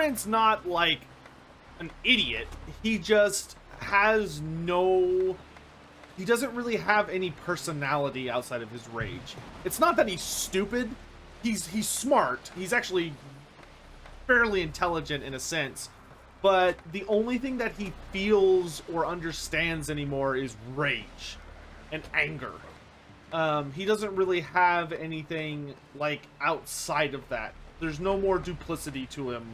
Scarbrand's not like an idiot. He just has no... He doesn't really have any personality outside of his rage. It's not that he's stupid. He's smart. He's actually fairly intelligent in a sense. But the only thing that he feels or understands anymore is rage and anger. He doesn't really have anything like outside of that. There's no more duplicity to him,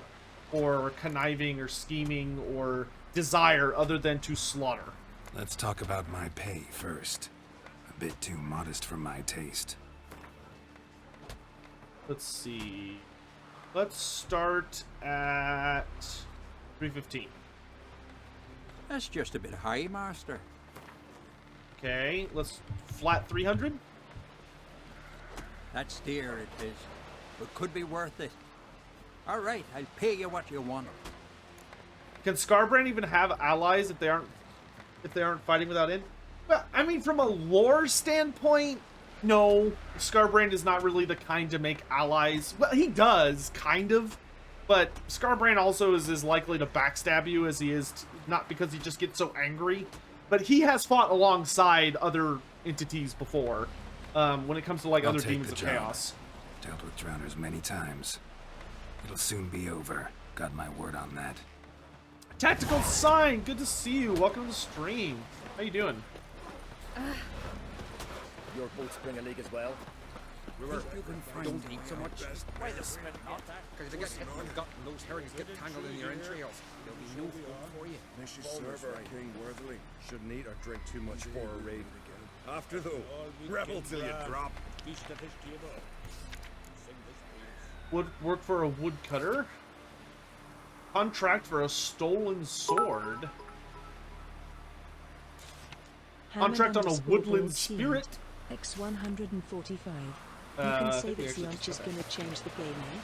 or conniving, or scheming, or desire other than to slaughter. Let's talk about my pay first. A bit too modest for my taste. Let's see. Let's start at 315. That's just a bit high, Master. Okay, let's flat 300. That's dear, it is. But could be worth it. All right, I'll pay you what you want. Can Scarbrand even have allies if they aren't fighting without end? Well, I mean, from a lore standpoint, no. Scarbrand is not really the kind to make allies. Well, he does, kind of. But Scarbrand also is as likely to backstab you as he is, not because he just gets so angry, but he has fought alongside other entities before, when it comes to like other demons of chaos. Dealt with drowners many times. It'll soon be over. Got my word on that. Tactical Sign, good to see you. Welcome to the stream. How you doing? Your boats bring a leak as well. Don't eat so much. Why the smell not? Because they get hit from gut and those herrings get tangled in your entrails. There'll be no food for you. Mrs. Server our king worthily. Shouldn't eat or drink too much for a raid. After though, rebel till you drop. Would work for a woodcutter. Contract for a stolen sword. Contract on a woodland spirit. X145. You can say that the launch is going to change the game, eh?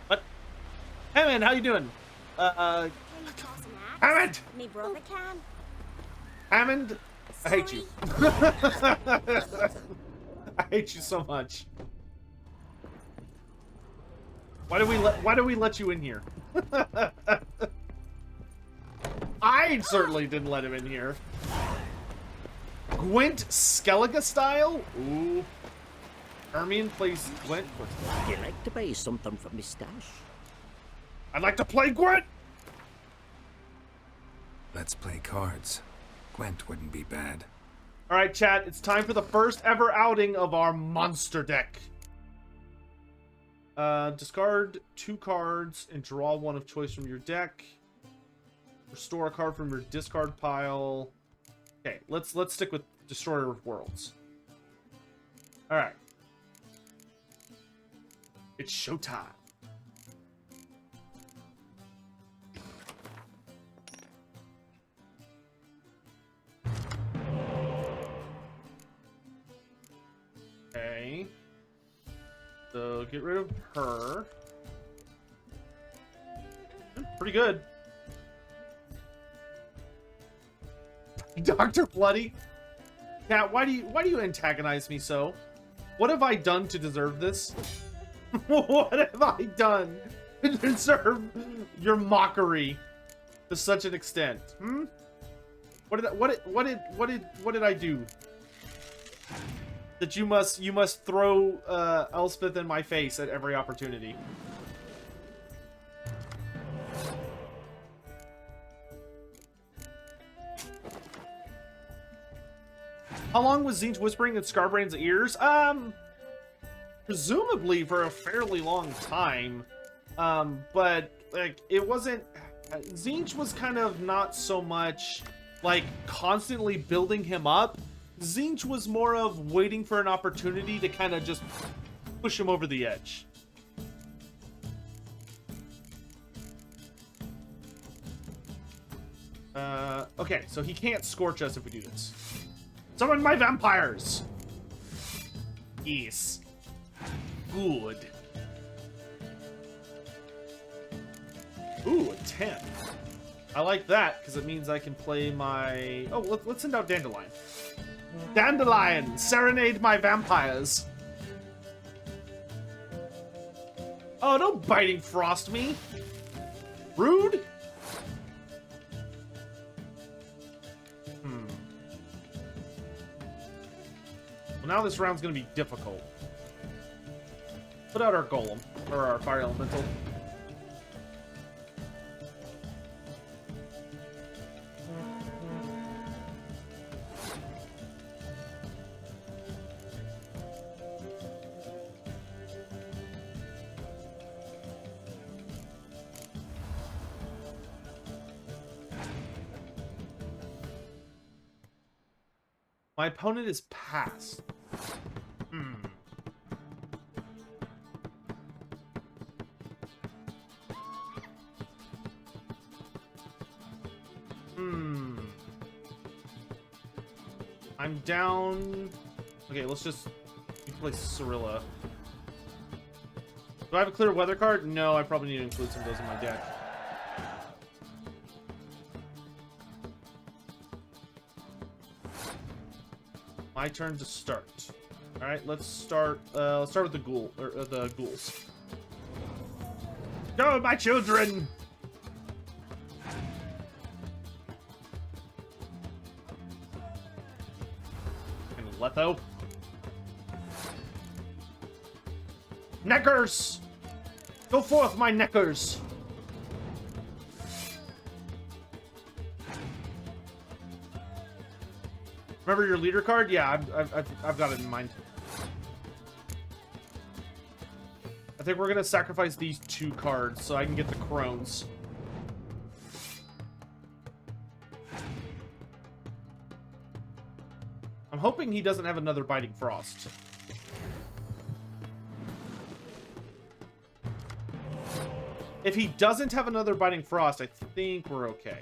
What? Hey man, how you doing? Hammond! Me brother can. Hammond, I hate you. I hate you so much. Why do we let you in here? I certainly didn't let him in here. Gwent Skellige style? Ooh. Hermione plays Gwent. You like to buy something from me stash? I'd like to play Gwent! Let's play cards. Gwent wouldn't be bad. Alright, chat, it's time for the first ever outing of our monster deck. Discard 2 cards and draw one of choice from your deck. Restore a card from your discard pile. Okay, let's stick with Destroyer of Worlds. Alright. It's showtime. Okay. So get rid of her. Pretty good. Dr. Bloody. Cat, why do you antagonize me so? What have I done to deserve this? What have I done to deserve your mockery to such an extent? Hmm? What did I do? That you must throw Elspeth in my face at every opportunity. How long was Tzeentch whispering in Scarbrand's ears? Presumably for a fairly long time. But like it wasn't. Tzeentch was kind of not so much like constantly building him up. Tzeentch was more of waiting for an opportunity to kind of just push him over the edge. Okay, so he can't scorch us if we do this. Summon my vampires! Yes. Good. Ooh, a 10. I like that, because it means I can play my... Oh, let's send out Dandelion. Dandelion, serenade my vampires. Oh, don't Biting Frost me. Rude? Well, now this round's gonna be difficult. Put out our golem, or our fire elemental. My opponent is passed. I'm down. Okay, let's just play Cirilla. Do I have a clear weather card? No, I probably need to include some of those in my deck. My turn to start. All right, let's start. Let's start with the ghoul or the ghouls. Go, my children! And Letho. Neckers! Go forth, my neckers! Remember your leader card? Yeah, I've got it in mind. I think we're gonna sacrifice these 2 cards so I can get the Crones. I'm hoping he doesn't have another Biting Frost. If he doesn't have another Biting Frost, I think we're okay.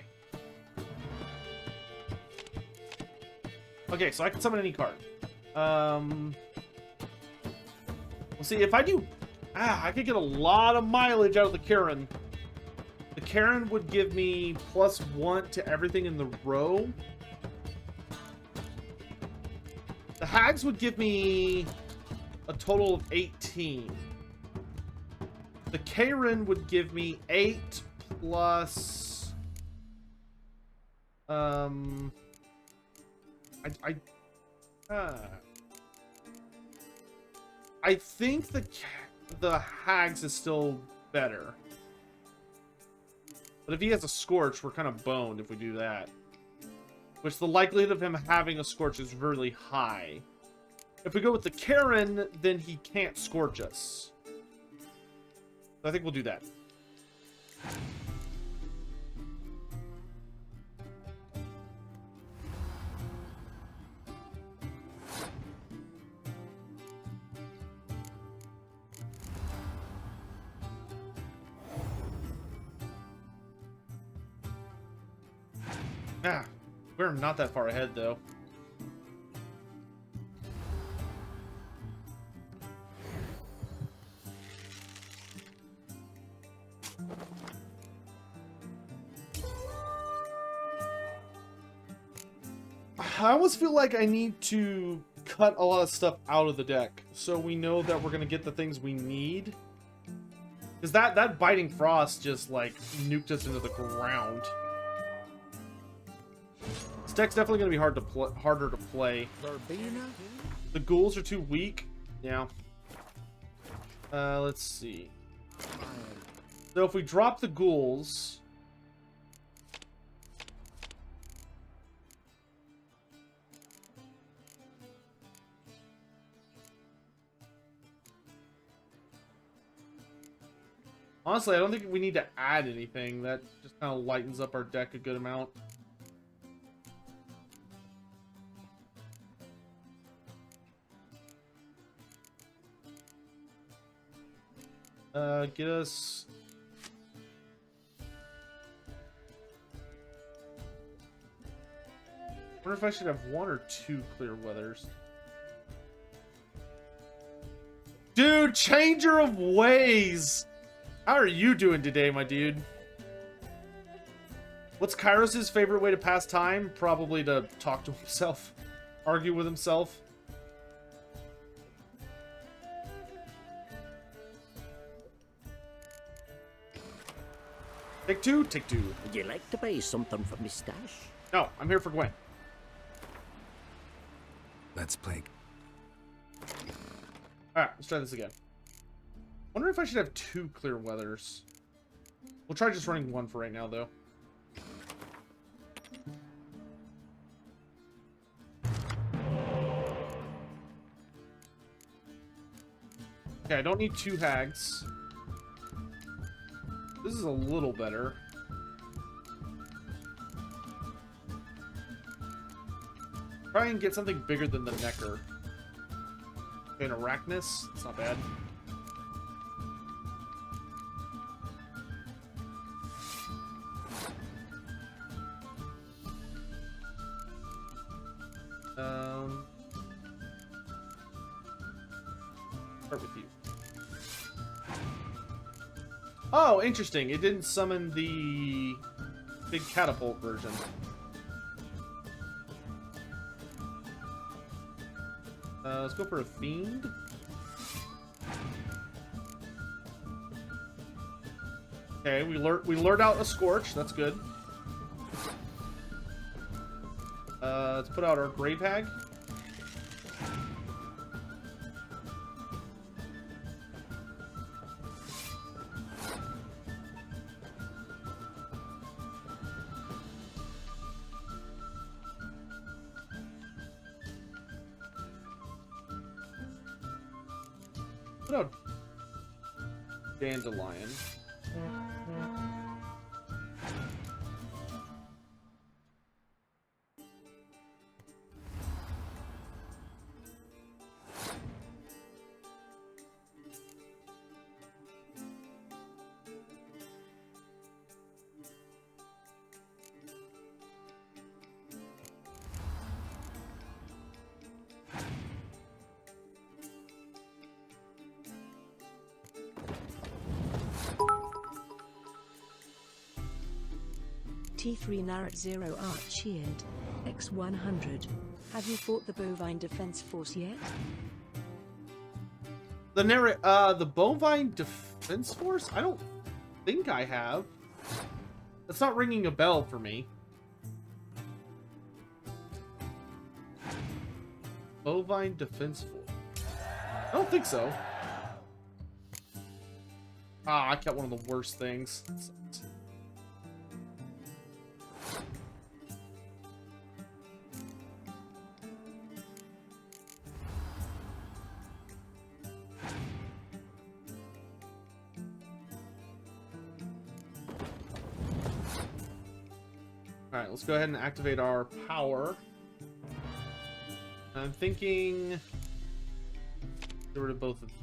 Okay, so I can summon any card. We'll see, if I do... I could get a lot of mileage out of the Karen. The Karen would give me +1 to everything in the row. The Hags would give me a total of 18. The Karen would give me 8 plus... I think the Hags is still better. But if he has a Scorch, we're kind of boned if we do that. Which the likelihood of him having a Scorch is really high. If we go with the Karen, then he can't Scorch us. So I think we'll do that. We're not that far ahead, though. I almost feel like I need to cut a lot of stuff out of the deck so we know that we're going to get the things we need. Because that Biting Frost just, like, nuked us into the ground. This deck's definitely going to be harder to play. The ghouls are too weak. Yeah. Let's see. So if we drop the ghouls... Honestly, I don't think we need to add anything. That just kind of lightens up our deck a good amount. Get us... I wonder if I should have 1 or 2 clear weathers. Dude, changer of ways! How are you doing today, my dude? What's Kairos' favorite way to pass time? Probably to talk to himself. Argue with himself. Take two, take two. Would you like to buy something from me stash? No, I'm here for Gwen. Let's play. Alright, let's try this again. Wonder if I should have 2 clear weathers. We'll try just running 1 for right now, though. Okay, I don't need 2 hags. This is a little better. Try and get something bigger than the Necker. Okay, an Arachnus. It's not bad. Start with you. Oh, interesting. It didn't summon the big catapult version. Let's go for a fiend. Okay, we lured out a Scorch. That's good. Let's put out our Grave Hag. Put out Dandelion. T3 Narat 0 Art cheered. X100. Have you fought the Bovine Defense Force yet? The Bovine Defense Force? I don't think I have. That's not ringing a bell for me. Bovine Defense Force. I don't think so. Ah, I kept one of the worst things. Alright, let's go ahead and activate our power. I'm thinking... get rid of both of them.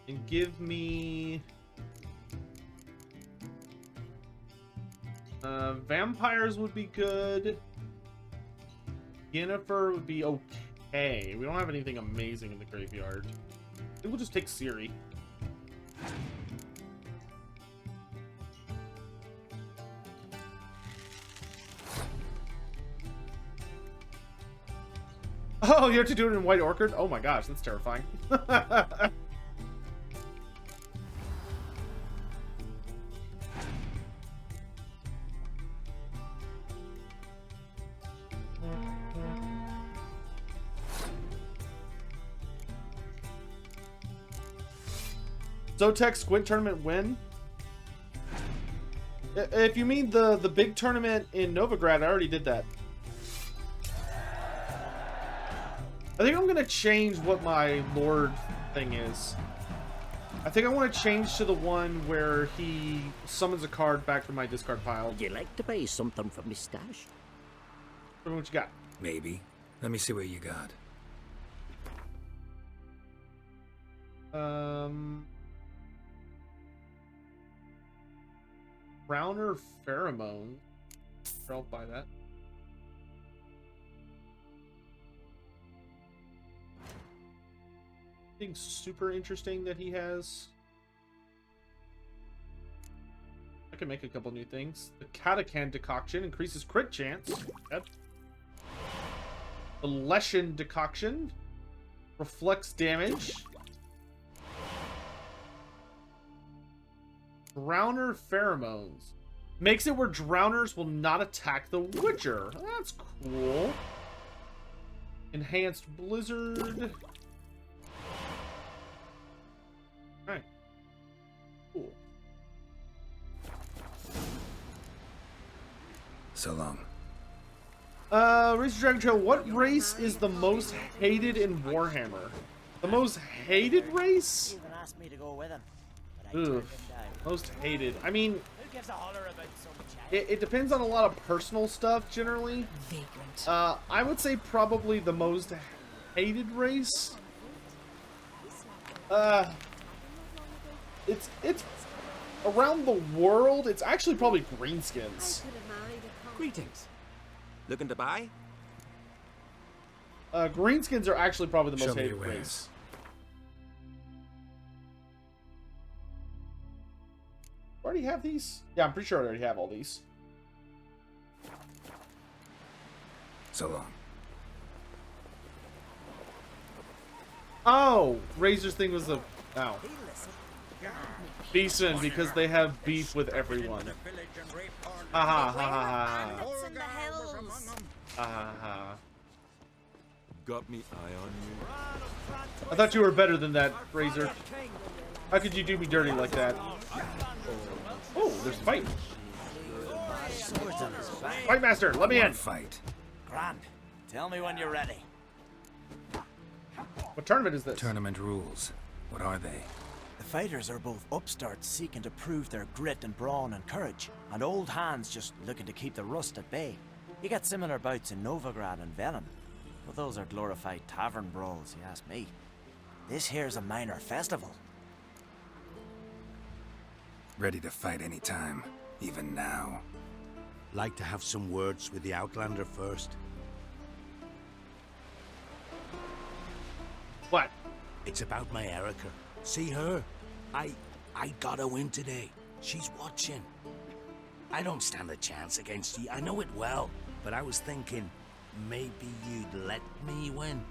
And give me... vampires would be good. Yennefer would be okay. We don't have anything amazing in the graveyard. I think we'll just take Ciri. Oh, you have to do it in White Orchid? Oh my gosh, that's terrifying. Sotek Squint Tournament win? If you mean the big tournament in Novigrad, I already did that. I think I'm gonna change what my Lord thing is. I think I want to change to the one where he summons a card back from my discard pile. Would you like to buy something from me stash? Tell me what you got. Maybe. Let me see what you got. Browner Pheromone. Sure, I'll buy that. Anything super interesting that he has? I can make a couple new things. The Catacan Decoction increases crit chance. Yep. The Leshen Decoction reflects damage. Drowner pheromones. Makes it where drowners will not attack the Witcher. That's cool. Enhanced blizzard. Alright. Cool. So long. Race of Dragon Trail, what race is the most hated in Warhammer? The most hated race? Even asked me to go with him, but I Ugh. turned him down. Most hated. I mean, Who gives a holler about some child? it depends on a lot of personal stuff, generally. Vagrant. I would say probably the most hated race. It's around the world. It's actually probably greenskins. Greetings. Looking to buy? Greenskins are actually probably the Show most me hated your wares. race. Already have these? Yeah, I'm pretty sure I already have all these. So long. Oh, Razor's thing was a Beeson because they have beef with everyone. Ha ha ha ha ha. It's in the hills. Ha ha ha. Got me eye on you. I thought you were better than that, Razor. How could you do me dirty like that? Oh, there's a fight. Fight Master, let me in. One fight. Grand. Tell me when you're ready. What tournament is this? Tournament rules. What are they? The fighters are both upstarts seeking to prove their grit and brawn and courage, and old hands just looking to keep the rust at bay. You get similar bouts in Novigrad and Velen, but those are glorified tavern brawls, you ask me. This here's a minor festival. Ready to fight anytime, even now. Like to have some words with the Outlander first. What? It's about my Erica. See her? I got her win today. She's watching. I don't stand a chance against you. I know it well. But I was thinking, maybe you'd let me win.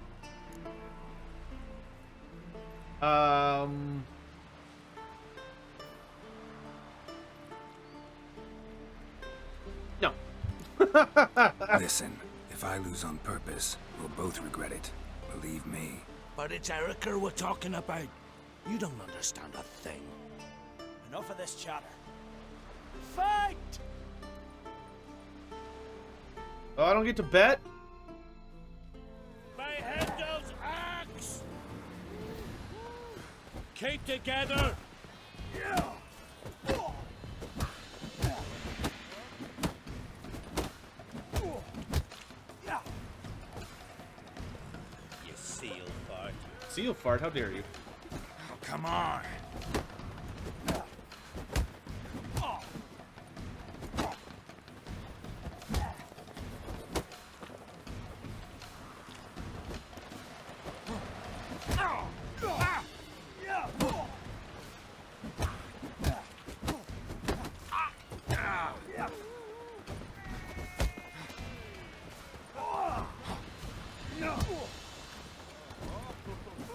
No. Listen, if I lose on purpose, we'll both regret it. Believe me. But it's Erica we're talking about. You don't understand a thing. Enough of this chatter. Fight! Oh, I don't get to bet? My Handel's axe! Keep together! You seal fart. Seal fart, how dare you? Oh, come on.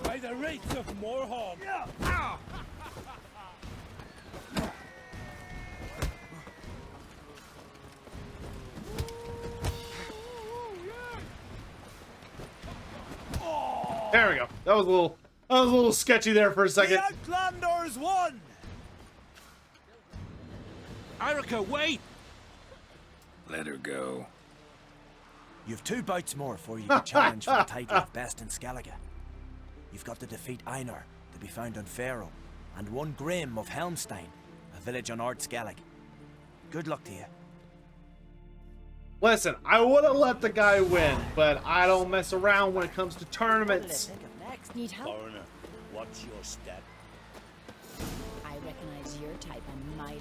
By the rates of Morhaug! There we go. That was a little sketchy there for a second. Outlanders won! Erica, wait! Let her go. You've 2 bouts more before you can challenge for the title of Best in Skellige. You've got to defeat Einar, to be found on Faroe, and 1 Grim of Helmstein, a village on Ard Skellig. Good luck to you. Listen, I would have let the guy win, but I don't mess around when it comes to What did I tournaments. think of next? Need help? Foreigner, what's your step? I recognize your type a mile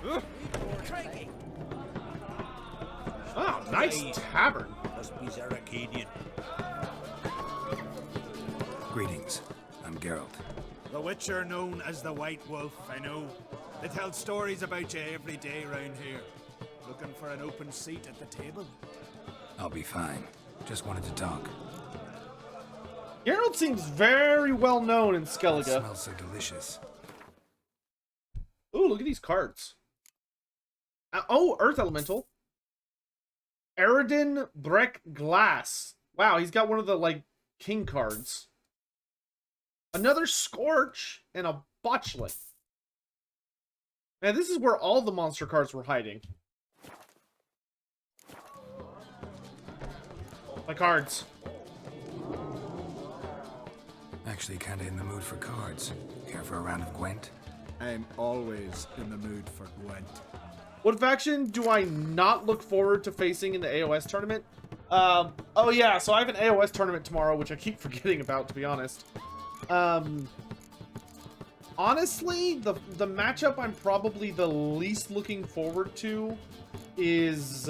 away. Crikey! Oh, nice tavern. Must be Zaracadian. Greetings. I'm Geralt. The Witcher known as the White Wolf, I know. They tell stories about you every day round here. Looking for an open seat at the table? I'll be fine. Just wanted to talk. Geralt seems very well known in Skellige. Smells so delicious. Ooh, look at these cards. Oh, Earth Elemental. Eredin Breck Glass. Wow, he's got one of the, like, king cards. Another Scorch and a Botchlet. Man, this is where all the monster cards were hiding. My cards. Actually, kinda in the mood for cards. Care for a round of Gwent? I'm always in the mood for Gwent. What faction do I not look forward to facing in the AOS tournament? Oh yeah, so I have an AOS tournament tomorrow, which I keep forgetting about, to be honest. Honestly, the matchup I'm probably the least looking forward to is,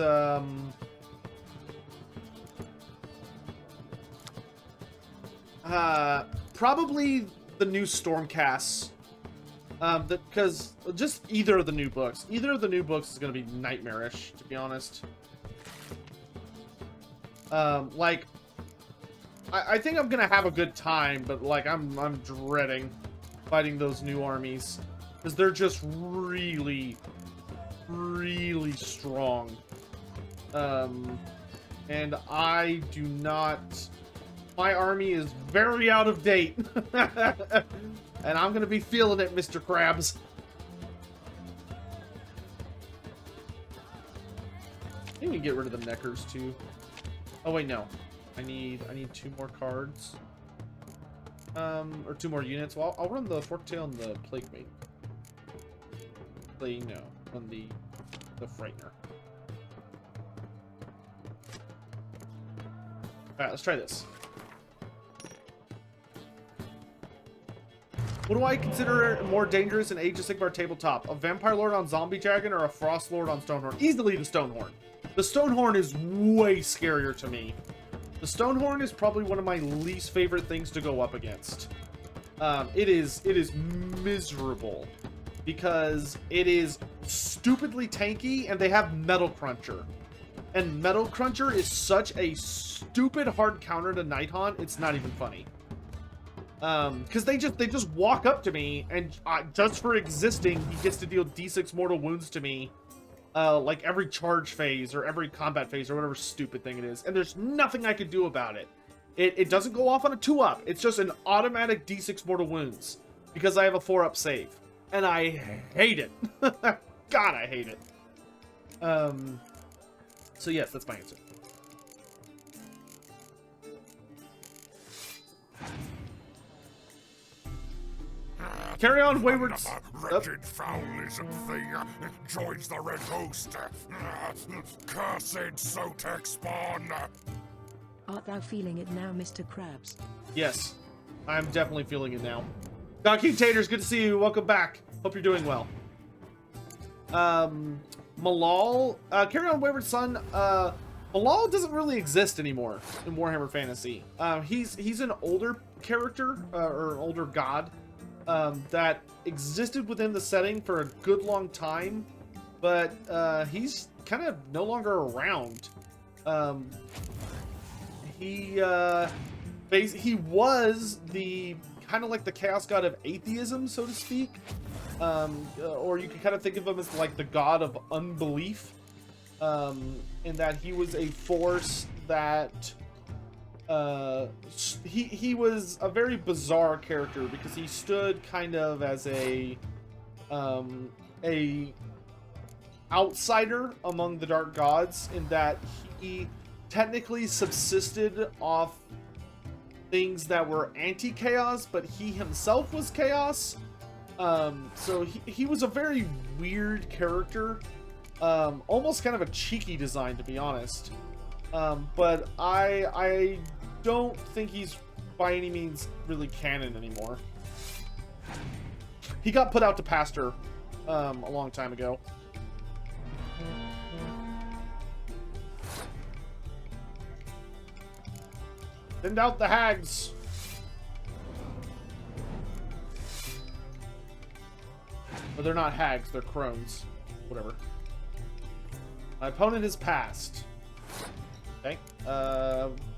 probably the new Stormcasts. Because just either of the new books. Either of the new books is going to be nightmarish, to be honest. Like, I think I'm going to have a good time, but, like, I'm dreading fighting those new armies. Because they're just really, really strong. And I do not... My army is very out of date. And I'm gonna be feeling it, Mr. Krabs. I think we can get rid of the Neckers too. Oh wait, no. I need 2 more cards. Or 2 more units. Well, I'll run the Forktail and the Plague Mate. No, run the Frightener. Alright, let's try this. What do I consider more dangerous in Age of Sigmar tabletop? A Vampire Lord on Zombie Dragon or a Frost Lord on Stonehorn? Easily the Stonehorn. The Stonehorn is way scarier to me. The Stonehorn is probably one of my least favorite things to go up against. It is miserable because it is stupidly tanky and they have Metal Cruncher. And Metal Cruncher is such a stupid hard counter to Nighthaunt, it's not even funny. Because they just walk up to me, and just for existing, he gets to deal D6 mortal wounds to me, like every charge phase, or every combat phase, or whatever stupid thing it is, and there's nothing I can do about it. It doesn't go off on a 2-up, it's just an automatic D6 mortal wounds, because I have a 4-up save, and I hate it. God, I hate it. So yes, that's my answer. Carry on, wayward. Wretched foul-lizard thing joins the red host. Cursed Sotek spawn. Art thou feeling it now, Mr. Krabs? Yes, I'm definitely feeling it now. Don King Taters, good to see you. Welcome back. Hope you're doing well. Malal, Carry on, wayward son. Malal doesn't really exist anymore in Warhammer Fantasy. He's an older character, or an older god. That existed within the setting for a good long time, but he's kind of no longer around. He was the kind of like the chaos god of atheism, so to speak, or you can kind of think of him as like the god of unbelief, in that he was a force that he was a very bizarre character because he stood kind of as a outsider among the dark gods, in that he technically subsisted off things that were anti-chaos, but he himself was chaos. So he was a very weird character, almost kind of a cheeky design, to be honest. But I don't think he's by any means really canon anymore. He got put out to pasture a long time ago. Send out the hags. But they're not hags, they're crones. Whatever. My opponent is passed. Okay.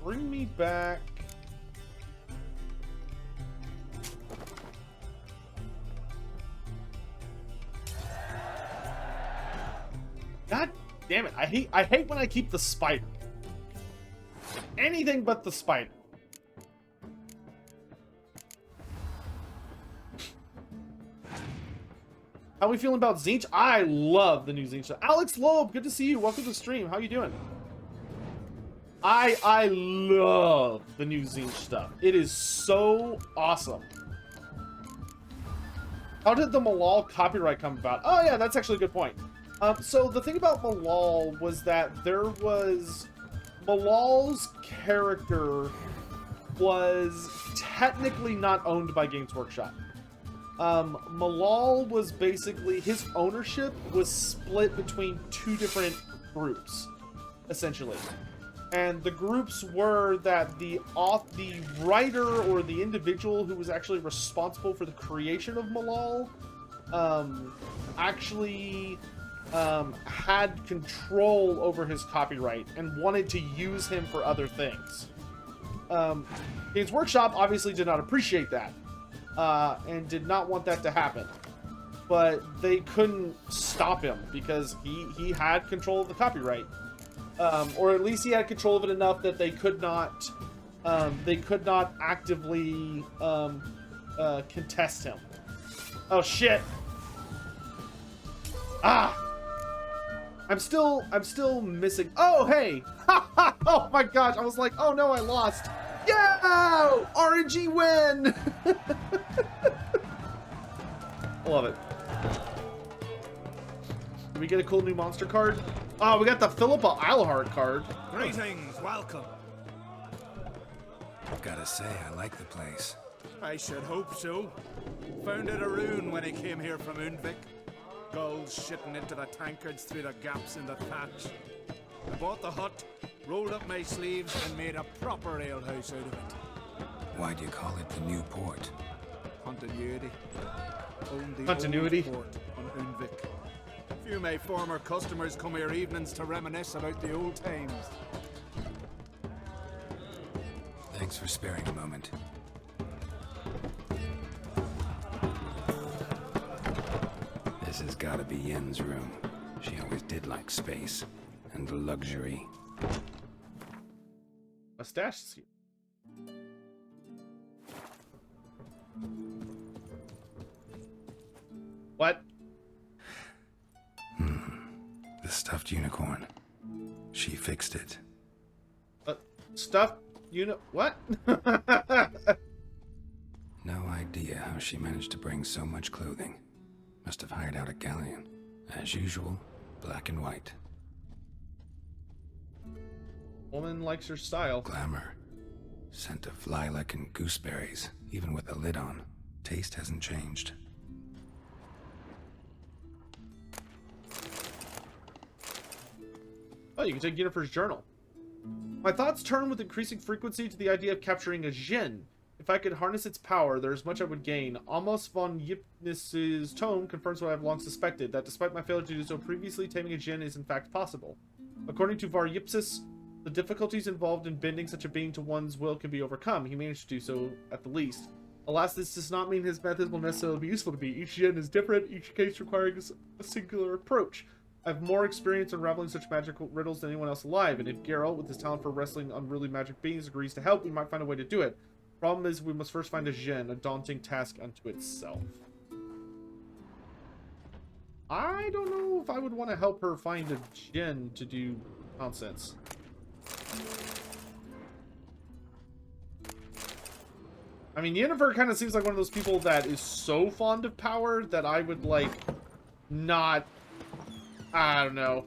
Bring me back God damn it. I hate when I keep the spider. Anything but the spider. How we feeling about Zinch? I love the new Zinch. Alex Loeb, good to see you. Welcome to the stream. How you doing? I love the new Zinch stuff. It is so awesome. How did the Malal copyright come about? Oh yeah, that's actually a good point. So the thing about Malal was that there was... Malal's character was technically not owned by Games Workshop. Malal was basically... His ownership was split between two different groups, essentially. And the groups were that the writer or the individual who was actually responsible for the creation of Malal actually had control over his copyright and wanted to use him for other things. Games Workshop obviously did not appreciate that and did not want that to happen. But they couldn't stop him because he had control of the copyright. Or at least he had control of it enough that they could not actively contest him. Oh shit! Ah! I'm still missing. Oh hey! Oh my gosh! I was like, oh no, I lost. Yeah! RNG win! I love it. Did we get a cool new monster card? Oh, we got the Philippa Eilhart card. Greetings, welcome. Gotta say, I like the place. I should hope so. Found it a ruin when I came here from Undvik. Gulls shitting into the tankards through the gaps in the thatch. I bought the hut, rolled up my sleeves, and made a proper alehouse out of it. Why do you call it the new port? Continuity. Own the Continuity. old port on Undvik. Few of my former customers come here evenings to reminisce about the old times. Thanks for sparing a moment. This has gotta be Yen's room. She always did like space and luxury. Mustache is here. What? The stuffed unicorn. She fixed it. Stuffed what? No idea how she managed to bring so much clothing. Must have hired out a galleon. As usual, black and white. Woman likes her style. Glamour. Scent of lilac and gooseberries, even with a lid on. Taste hasn't changed. Oh, you can take Yennefer's journal. My thoughts turn with increasing frequency to the idea of capturing a Djinn. If I could harness its power, there is much I would gain. Amos von Ypnis's tone confirms what I have long suspected, that despite my failure to do so previously, taming a Djinn is in fact possible. According to Var Ypsis, the difficulties involved in bending such a being to one's will can be overcome. He managed to do so, at the least. Alas, this does not mean his methods will necessarily be useful to me. Each Djinn is different, each case requiring a singular approach. I have more experience unraveling such magical riddles than anyone else alive, and if Geralt, with his talent for wrestling unruly magic beings, agrees to help, we might find a way to do it. Problem is, we must first find a Djinn, a daunting task unto itself. I don't know if I would want to help her find a Djinn to do nonsense. I mean, Yennefer kind of seems like one of those people that is so fond of power that I would, like, not... I don't know.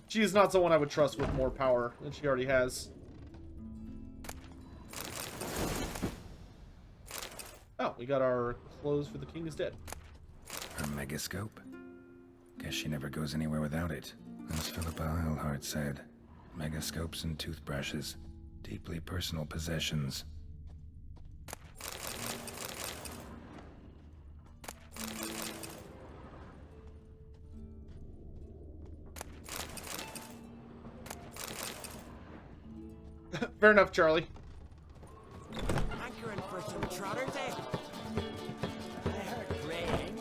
She is not someone I would trust with more power than she already has. Oh, we got our clothes for the king is dead. Her megascope? Guess she never goes anywhere without it. As Philippa Eilhart said, megascopes and toothbrushes, deeply personal possessions. Fair enough, Charlie.